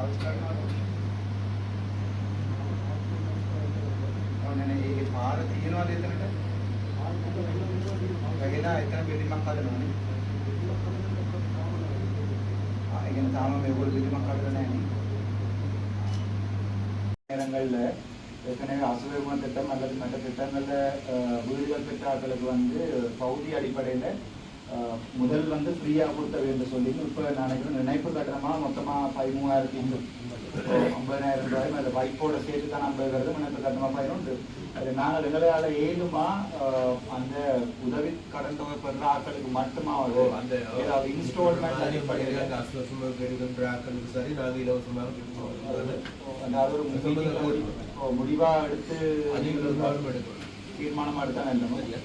ඒ පාර තියෙනවද එතනට? වැගෙනා එතන බෙදීමක් හදනවනේ. ඒ කියන්නේ තාම මේගොල්ලෝ බෙදීමක් හදලා නැහැ නේ. நேரங்கள்ல ஏற்கனவே அசுவமான திட்டம் அல்லது மற்ற திட்டங்களில் வீடுகள் பெற்றாக்களுக்கு வந்து பகுதி அடிப்படையில் முதல் வந்து ஃப்ரீயாக கொடுத்த வேண்டும் சொல்லி இப்போ நினைக்கிறேன் நினைப்பு கட்டணமாக மொத்தமாக 13,50,000 ரூபாய் அந்த வைப்போட சேர்த்து தான் 50 நினைப்பு கட்டணமாக பயனுண்டு. அது நாங்கள் எங்களால் ஏழுமா அந்த உதவி கடன் தொகை பெற ஆக்களுக்கு மட்டுமா வரும் அந்த ஏதாவது இன்ஸ்டால்மெண்ட் அடிப்படையில் பெறுகின்ற ஆக்களுக்கு சரி நாங்கள் இலவசமாக அதாவது ஒரு முடிவாக எடுத்து தீர்மானமாக எடுத்தாங்க இந்த மாதிரி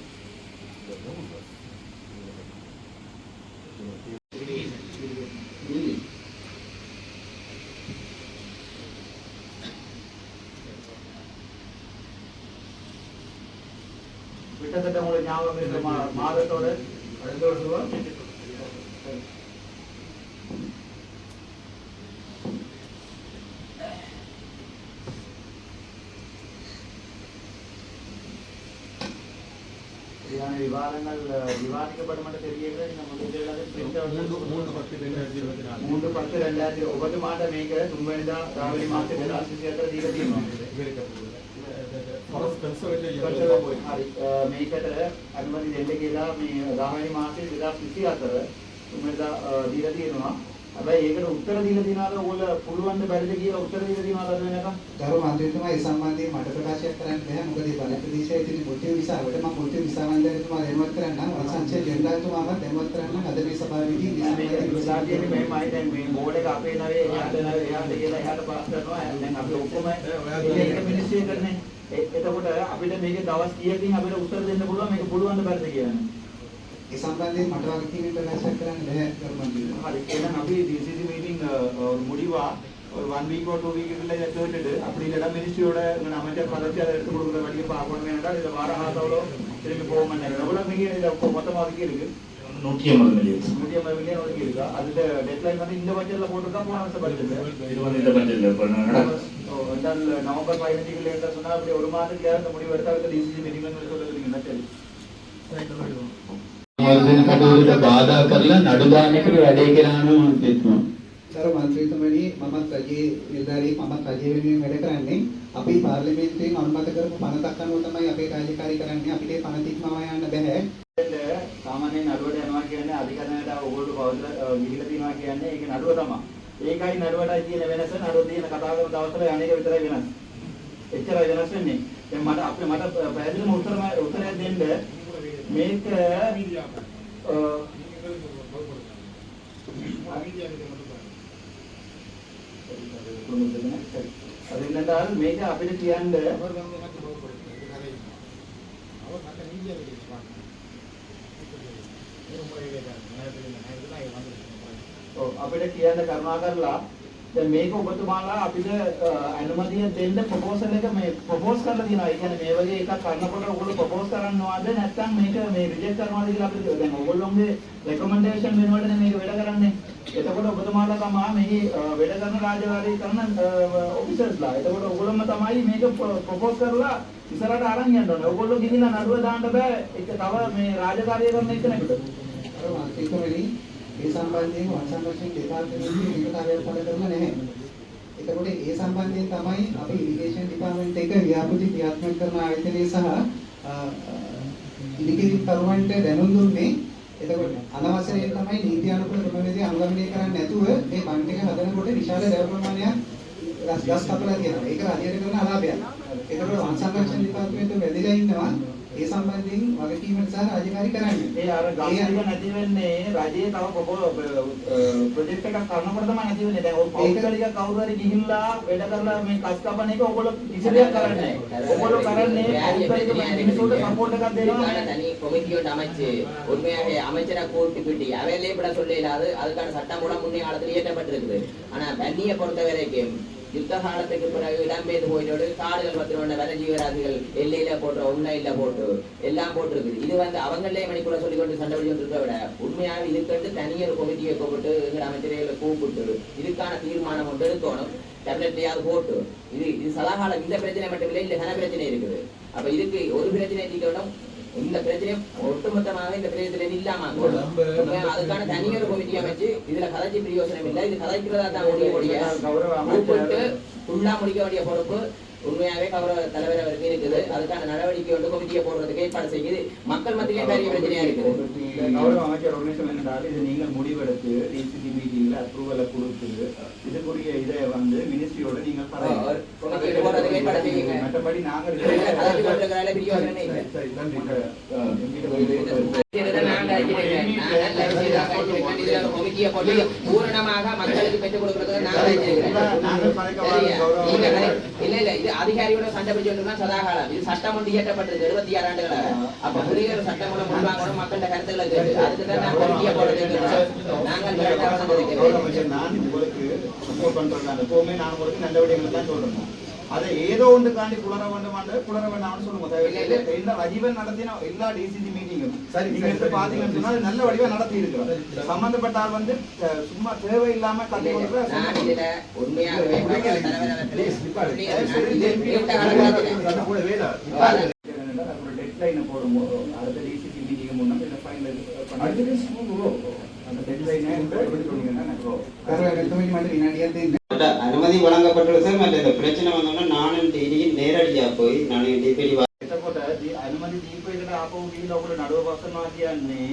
கிட்டத்தட்ட உங்களுக்கு ஞாபகம் இருக்கிற மாதத்தோட அடுத்த வருஷம் விவாதங்கள் விவாதிக்கப்படும் என்று தெரியல. இந்த முதலில் 3/10/2024 ඔබට මාට මේක 3 වෙනිදා රාවලි මාසේ 2024 දීලා තියෙනවා. හරි මේකට අනුමැතිය දෙන්න කියලා මේ 10 වෙනි මාසේ 2024 3 වෙනිදා දීලා තියෙනවා. හැබැයි ඒකට උත්තර දීලා තියනවාද ඔයගොල්ලෝ පුළුවන් ද බැරිද කියලා උත්තර දීලා තියනවාද අද වෙනකම්? ගරු මන්ත්‍රීතුමා ඒ සම්බන්ධයෙන් මට ප්‍රකාශයක් කරන්න බැහැ. මොකද මේ බලය ප්‍රදේශයේ තියෙන මුත්‍ය විසාවට මම මුත්‍ය විසාවන්දරතුමා දැනුවත් කරන්නම්. වසංචේ ජෙනරාල්තුමාවත් දැනුවත් කරන්නම්. අද මේ සභාවේදී මේක විසාදියේ මෙහෙමයි දැන් මේ බෝඩ් එක අපේ නවේ එයාට කියලා එහාට පාස් කරනවා. දැන් අපි ඔක්කොම ඒක මිනිස්සු කරන්නේ. එතකොට අපිට මේකේ දවස් කීයකින් අපිට උත්තර දෙන්න පුළුවන් මේක පුළුවන් ද බැරිද කියන්නේ. ඒ සම්බන්ධයෙන් මට වගකීම් ප්‍රකාශ කරන්න බැහැ ගරු මන්ත්‍රීතුමා. හරි එහෙනම් අපි DCC மீட்டிங் முடிவா ஒரு 1 வீக் or 2 வீக்குள்ள கேட்டுட்டு அப்படி இல்ல மினிஸ்ட்ரியோட அமைச்சர் பதவி அதை எடுத்து கொடுக்குற வழியை பார்க்கணும். என்றால் இதில் வார காலத்தோட திரும்பி போக மாட்டாங்க. எவ்வளோ மிக இதில் மொத்தமாக ஒதுக்கி இருக்கு 150 மில்லியன் ஒதுக்கி இருக்கா. அதில் டெட்லைன் வந்து இந்த பட்ஜெட்டில் போட்டிருக்கா போன வருஷம் பட்ஜெட்டில் இந்த பட்ஜெட்டில் என்றால் நவம்பர் 15 என்று சொன்னால் அப்படி ஒரு மாதத்துக்கு இந்த முடிவு எடுத்தால் DCC மீட்டிங் சொல்லுறீங்கன்னா சரி වර්ධන කටයුතුට බාධා කරලා නඩු දාන එකට වැඩේ කරනවා මම හිතනවා. ගරු මන්ත්‍රීතුමනි මමත් රජයේ නිලධාරියෙක් මමත් රජය වෙනුවෙන් වැඩ කරන්නේ. අපි පාර්ලිමේන්තුවෙන් අනුමත කරපු පනතක් අනුව තමයි අපේ කාර්යකාරී කරන්නේ. අපිට ඒ පනත ඉක්මවා යන්න බෑ. සාමාන්‍යයෙන් නඩුවට යනවා කියන්නේ අධිකරණයට ඕගොල්ලෝ බෞද්ධ ගිහිලා තියනවා කියන්නේ ඒක නඩුව තමයි. ඒකයි නඩුවටයි තියෙන වෙනස. නඩුව තියෙන කතා කරන දවස්වල යන්නේක විතරයි වෙනස්. එච්චරයි වෙනස් වෙන්නේ. දැන් මට පැහැදිලිම උත්තරයක් දෙන්න මේක අදින්නදාල් මේක අපිට කියන්න අපිට කියන්න කරුණා කරලා දැන් මේක ඔබතුමාලා අපිට අනුමැතිය දෙන්න ප්‍රොපෝසල් එක මේ ප්‍රොපෝස් කරලා තියෙනවා. ඒ කියන්නේ මේ වගේ එකක් කරනකොට ඔයගොල්ලෝ ප්‍රොපෝස් කරන්නවද නැත්නම් මේක මේ රිජෙක්ට් කරනවද කියලා අපිට දැන් ඔයගොල්ලෝගේ රෙකමෙන්ඩේෂන් වෙනවලනේ මේක වැඩ කරන්නේ. එතකොට ඔබතුමාලා තමයි මේ වැඩ කරන රාජකාරී කරන ඔෆිසර්ස්ලා. එතකොට ඔයගොල්ලෝම තමයි මේක ප්‍රොපෝස් කරලා ඉස්සරහට අරන් යන්න ඕනේ. ඔයගොල්ලෝ ගිහිල්ලා නඩුව දාන්න බෑ. ඒක තව මේ රාජකාරිය කරන එක්කෙනෙකුට. ඒ සම්බන්ධයෙන් වංශාංශයෙන් දෙපාර්තමේන්තුවේ විකාරයක් පළ කරලා නැහැ. එතකොට ඒ සම්බන්ධයෙන් තමයි අපි ඉරිගේෂන් ඩිපාර්ට්මන්ට් එක ව්‍යාපෘති ක්‍රියාත්මක කරන ආයතනයේ සහ ඉරිගේෂන් කරුවන්ට දැනුම් දුන්නේ. එතකොට අනවශ්‍යයෙන් තමයි නීති අනුකූල ක්‍රමවේදය අනුගමනය කරන්නේ නැතුව මේ බන්ඩ් එක හදනකොට විශාල දැව ප්‍රමාණයක් ගස් කපලා තියෙනවා. ඒක හරියට කරන අලාභයක්. එතකොට වංශාංශයෙන් ඩිපාර්ට්මන්ට් වැදලා ඉන්නවා. ඒ සම්බන්ධයෙන් වගකීමට සහ රාජකාරී කරන්නේ. ඒ අර ගස් නැති වෙන්නේ රජයේ තව ප්‍රොජෙක්ට් එකක් කරනකොට තමයි නැති වෙන්නේ. දැන් ඔය පෞද්ගලික කවුරු හරි ගිහිල්ලා වැඩ කරලා මේ කස් කපන එක ඔයගොල්ලෝ කිසිදයක් කරන්නේ නැහැ. ඔයගොල්ලෝ කරන්නේ පෞද්ගලික මිනිස්සුන්ට සපෝට් එකක් දෙනවා. தனி கமிட்டியோட அமைச்சு உண்மையாக அமைச்சரை கூட்டுப்பிட்டு அவையிலே பட சொல்லல. அதுக்கான சட்டம் கூட முன்னே காலத்தில் இயற்றப்பட்டிருக்குது. ஆனா தண்ணியை பொறுத்த வரைக்கும் யுத்த காலத்துக்கு பிறகு இடம்பெயர்ந்து போயிட்டு காடுகள் பத்தின வன ஜீவராசிகள் எல்லையில போட்டு உண்மையில போட்டு எல்லாம் போட்டிருக்குது. இது வந்து அவங்களே மணிக்குள்ள சொல்லிக்கொண்டு சண்டை இருக்க விட உண்மையாக இதுக்கண்டு தனியொரு கமிட்டியை கூப்பிட்டு எங்கள் அமைச்சர்களை கூப்பிட்டு இதுக்கான தீர்மானம் ஒன்று எடுக்கணும். டேப்லெட்டையாவது போட்டு இது சதாகாலம் இந்த பிரச்சனை மட்டுமில்லை, இந்த கன பிரச்சனை இருக்குது. அப்ப இதுக்கு ஒரு பிரச்சனை தீர்க்கணும், இந்த பிரச்சனை ஒட்டுமொத்தமாக இந்த பிரச்சனை இல்லாம அதுக்கான தனியொரு கமிட்டி அமைச்சு இதுல கதைச்சி பிரயோசனம் இல்லை. இது கதைக்கிறதா தான் கூப்பிட்டு ஃபுல்லா முடிக்க வேண்டிய பொறுப்பு உண்மையாவே கௌரவ தலைவர் அவருக்கு இருக்குது. அதுக்கான நடவடிக்கை வந்து கமிட்டியை போடுறதுக்கு ஏற்பாடு செய்யுது. மக்கள் மத்தியிலே பெரிய பிரச்சனையா இருக்குது. கௌரவ அமைச்சர் ஒரு நிமிஷம் என்னென்றால் இது நீங்கள் முடிவெடுத்து டிசிசி மீட்டிங்ல அப்ரூவலை கொடுத்து இதுக்குரிய இதை வந்து மினிஸ்ட்ரியோட நீங்கள் போடுறதுக்கு ஏற்பாடு செய்யுங்க. மற்றபடி நாங்கள் பிரயோசனமே இல்லை. பூரணமாக மக்களுக்கு பெற்றுக் கொடுக்கிறது இல்ல இல்ல இது அதிகாரியோட சண்டை பிடிச்சு சதாகாலம். இது சட்டம் ஒன்று இயற்றப்பட்டிருக்கு 76 ஆண்டுகளாக. அப்ப புதிய ஒரு சட்டம் மூலம் முன்வாங்கணும் மக்களோட கருத்துக்களை கேட்டு அதுக்குதான் நான் கோரிக்கையை போடுறது. நான் உங்களுக்கு சப்போர்ட் பண்றேன். எப்பவுமே நான் உங்களுக்கு நல்ல விடயங்களை தான் சொல்றேன். அதை ஏதோ ஒன்று காண்டி குளர வேண்டாம்னு சொல்லுங்க. எல்லா வடிவம் நடத்தின எல்லா டிசிசி மீட்டிங்கும் நீங்க பாத்தீங்கன்னு சொன்னா நல்ல வடிவா நடத்தி இருக்கிறோம். சம்பந்தப்பட்ட ஆள் வந்து சும்மா தேவையில்லாம கட்டி டெட்லைனை போடும்போது அடுத்த டிசிசி மீட்டிங் முன்னாடி அனுமதி வழங்கப்பட்டுள்ளது சார். மற்ற இந்த பிரச்சனை வந்தோம்னா நானும் டிடியும் நேரடியா போய் நானும் டிபிடி අනුමති දීපයකට ආපහු ගිහිල්ලා ඔයගොල්ලෝ නඩුව පස්සනවා කියන්නේ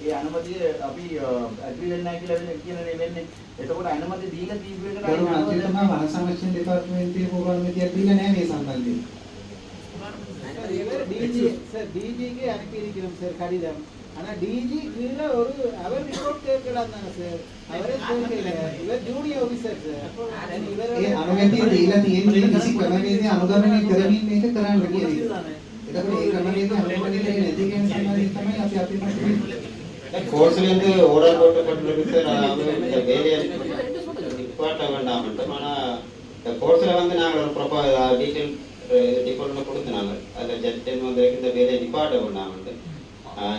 ඒ අනුමතිය අපි ඇග්‍රී වෙන්නේ නැහැ කියලා කියන නෙමෙන්නේ. එතකොට අනුමති දීලා දීපයකට අනුමතිය තමයි වන සංරක්ෂණ දෙපාර්තමේන්තුවේ පොරොන්දුවක් දීලා නැහැ මේ සම්බන්ධයෙන්. டிஜிக்கு அனுப்பியிருக்கிறோம் சார் கடிதம். ஆனா டிஜி கீழ ஒரு அவர் ரிப்போர்ட் கேட்கலாம்தாங்க சார். அவரே கேட்கல. இவர் ஜூனியர் ஆபீசர் சார். ඒ අනුමැතිය දීලා තියෙන්නේ කිසි ක්‍රමවේදයක් අනුගමනය කරමින් මේක කරන්න කියන එක. එතකොට ඒ ක්‍රමවේදය අනුගමනය කරන්නේ නැති කියන සම්බන්ධයෙන් තමයි අපි මතකයි. கோர்ஸ்ல இருந்து ஓர்டர் போட்டப்பட்டிருக்கு சார். அவங்க வேலையை நிப்பாட்ட வேண்டாம்ட்டு. ஆனா கோர்ஸ்ல வந்து நாங்கள் ஒரு ப்ராப்பர் டீட்டெயில் டிபார்ட்மெண்ட் கொடுத்தனாங்க. அதில் ஜட்ஜன் வந்து இந்த வேலையை நிப்பாட்ட வேண்டாம்ட்டு.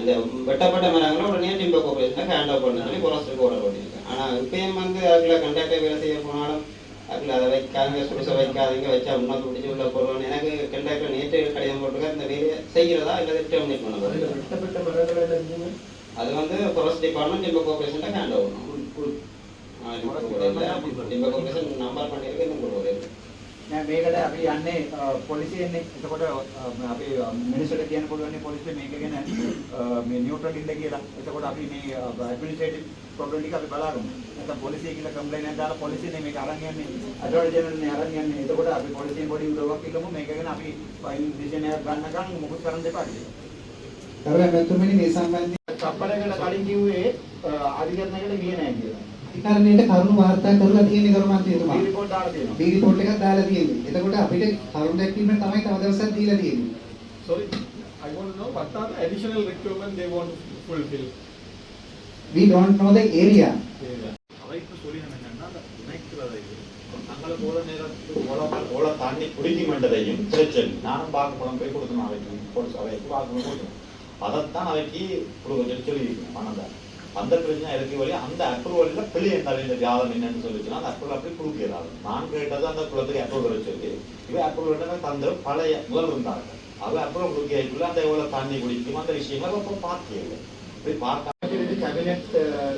இந்த வெட்டப்பட்ட மரங்களை உடனே டிம்போ கோஆபரேஷனுக்கு ஹேண்ட் ஓவர் பண்ண சொல்லி ஃபாரஸ்ட்டுக்கு ஓர்டர் பண்ணியிருக்கேன். ஆனால் இப்பயும் வந்து அதில் கண்டாக்டை வேலை செய்ய போனாலும் அதில் அதை வைக்காதீங்க, சுடுச வைக்காதீங்க, வச்சா முன்னாடி பிடிச்சி உள்ள போடுவோம். எனக்கு கண்டாக்டர் நேற்று கடிதம் போட்டுருக்க இந்த வேலையை செய்கிறதா இல்லை டெர்மினேட் பண்ண போகிறேன். அது வந்து ஃபாரஸ்ட் டிபார்ட்மெண்ட் டிம்போ கோஆபரேஷனுக்கு ஹேண்ட் ஓவர் டிம்போ கோஆபரேஷன் நம்பர் பண்ணியிருக்கு. இன்னும் கூட මේකට අපි යන්නේ පොලිසියෙන්නේ. එතකොට අපි මිනිස්සුන්ට කියන්න පුළුවන් පොලිසිය මේක ගැන මේ නියුට්‍රල් ඉන්න කියලා. එතකොට අපි මේ ඇඩ්මිනිස්ට්‍රේටිව් ප්‍රොබ්ලම් ටික අපි බලාගමු. නැත්නම් පොලිසිය කියලා කම්ප්ලේන්ට් එකක් දාලා පොලිසියනේ මේක අරන් යන්නේ. අඩවර්ට් ජනරල්නේ අරන් යන්නේ. එතකොට අපි පොලිසියෙන් පොඩි උදව්වක් ඉල්ලමු. මේක ගැන අපි ෆයිල් ඩිසිෂන් එකක් ගන්නකම් මොකද කරන්න දෙපා කියලා. කරලා මෙතුමනි මේ සම්බන්ධයෙන් සප්පරේකට කලින් කිව්වේ අධිකරණයකට ගියේ නැහැ කියලා. අධිකරණයට කරුණු වාර්තා කරලා තියෙන්නේ කරුමාන්තියතුමා. බී රිපෝට් දාලා තියෙනවා. බී රිපෝට් එකක් දාලා තියෙන්නේ. එතකොට අපිට කරුණු දැක්වීම තමයි තව දවසක් දීලා තියෙන්නේ. Sorry, I want to know what are the additional requirements they want to fulfill. We don't know the area. அவைக்கு சொல்லி என்னன்னா நினைக்கிறதை நாங்கள போல நேரத்துக்கு ஓல தாண்டி குடிக்குமென்றதையும் பிரச்சனை நானும் பார்க்க போய் கொடுக்கணும். அவைக்கு பார்க்கணும் கொடுக்கணும். அதைத்தான் அவைக்கு கொடுக்க சொல்லியிருக்கணும். ஆனால் அந்த பிரச்சனை இருக்கு வழி அந்த அப்ரூவலில் பிள்ளை என்ன வியாதம் என்னன்னு சொல்லிச்சுன்னா அந்த அப்ரூவல் அப்படி கொடுக்கிறாரு. நான் கேட்டது அந்த குளத்துக்கு அப்ரூவல் சொல்லி இவ அப்ரூவல் தந்த பழைய முதல் இருந்தாங்க. அவ அப்ரூவல் கொடுக்கல அந்த எவ்வளோ தண்ணி குடிக்கும் அந்த விஷயங்களை அப்போ பார்க்கல. இப்படி பார்க்க கேபினெட்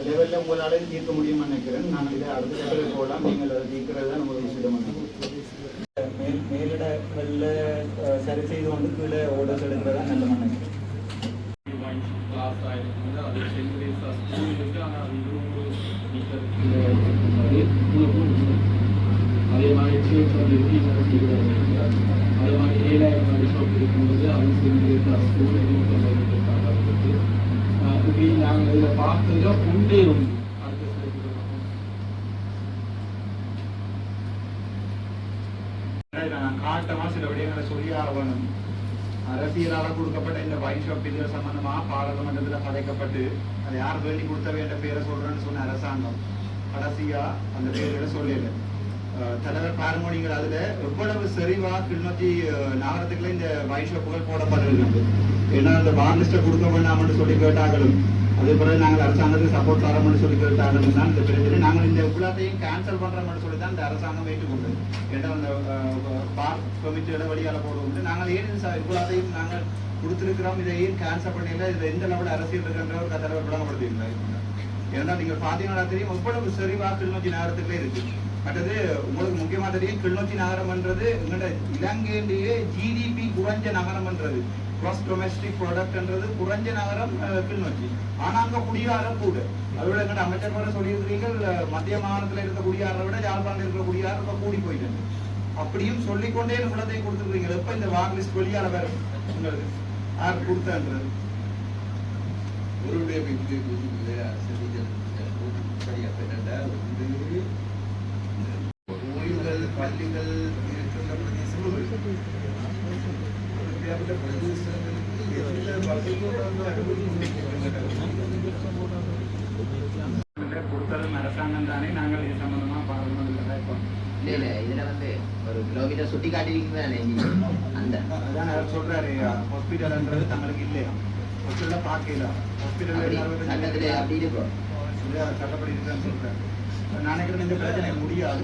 லெவலில் உங்களால் தீர்க்க முடியும்னு நினைக்கிறேன். நாங்கள் இதை அடுத்த லெவலுக்கு போகலாம். நீங்கள் அதை தீர்க்கிறது தான் நம்ம விஷயம். மேலிடங்களில் சரி செய்து கொண்டு கீழே ஓடர்ஸ் எடுக்கிறது தான் நல்ல நினைக்கிறேன். அதே மாதிரி அதே மாதிரி ஏழாயிரம் ஷாப் இருக்கும்போது அது சேர்ந்து ஸ்கூல் இப்படி நாங்கள் இதில் பார்த்ததுல உண்டே உண்டு. காட்டமாக சில விடயங்களை சொல்லி ஆகணும். அரசியலால் கொடுக்கப்பட்ட இந்த வைன் ஷாப் இது சம்பந்தமாக பாராளுமன்றத்தில் கதைக்கப்பட்டு அதை யார் வேண்டி கொடுத்த வேண்ட பேரை சொல்றேன்னு சொன்ன அரசாங்கம் கடைசியா அந்த பேரை சொல்லல. தலைவர் பாரமோனிகள் அதுல எவ்வளவு செறிவா கிளிநொச்சி நகரத்துக்குள்ள இந்த வைன் ஷாப்புகள் போடப்பட்டிருக்கு. ஏன்னா அந்த பார் லிஸ்ட்டை கொடுக்க வேண்டாம்னு சொல்லி கேட்டாங்களும் அதே பிறகு நாங்கள் அரசாங்கத்துக்கு சப்போர்ட் தரோம்னு சொல்லி கேட்டாங்களும் தான் இந்த பிரச்சனை. நாங்கள் இந்த எல்லாத்தையும் கேன்சல் பண்றோம்னு சொல்லி தான் இந்த அரசாங்கம் ஏற்றுக்கொண்டது. ஏன்னா அந்த பார் பெர்மிட்டோட வழியால போடுவோம். நாங்கள் ஏன் எல்லாத்தையும் நாங்கள் கொடுத்துருக்கிறோம், இதை ஏன் கேன்சல் பண்ணல, இதுல எந்த லெவல் அரசியல் இருக்கின்ற ஒரு தலைவர் விளங்கப்படுத்திருந்தாங்க. ஏன்னா நீங்க பாத்தீங்கன்னா தெரியும் எவ்வளவு செறிவா கிளிநொச்சி நகரத்துக்குள்ளே இருக்கு. அடுத்தது உங்களுக்கு முக்கியமா தெரியும் கிளிநொச்சி நகரம்ன்றது எங்களோட இலங்கையிலேயே ஜிடிபி குறைஞ்ச நகரம்ன்றது, கிராஸ் டொமெஸ்டிக் ப்ராடக்ட்ன்றது குறைஞ்ச நகரம் கிளிநொச்சி. ஆனா அங்க குடியாரம் கூட. அதோட எங்கட அமைச்சர் கூட சொல்லியிருக்கிறீர்கள் மத்திய மாகாணத்துல இருக்க குடியாரை விட யாழ்ப்பாணத்தில் இருக்கிற குடியாரம் இப்ப கூடி போயிட்டு. அப்படியும் சொல்லிக்கொண்டே குளத்தை கொடுத்துருக்கீங்க. எப்ப இந்த வாக் லிஸ்ட் வெளியால வரும் உங்களுக்கு யார் கொடுத்தன்றது கோயில்கள் பள்ளிகள் இருக்கின்ற பிரதேசங்கள் பிரதேசங்களுக்கு எந்த வகையோடு கொடுத்ததும் அரசாங்கம் தானே. நாங்கள் இது சம்பந்தமா பார்க்கணும். இல்ல இதுல வந்து ஒரு கிலோமீட்டர் சுட்டி காட்டிருக்கீங்க அந்த அதான் அவர் சொல்றாரு ஹாஸ்பிட்டல்ன்றது தங்களுக்கு இல்லையா, ஹாஸ்பிட்டல பார்க்கல, ஹாஸ்பிட்டல் சட்டத்துல அப்படி இருக்கும், சட்டப்படி இருக்குன்னு சொல்றாரு. நினைக்கிறேன் இந்த பிரச்சனை முடியாது.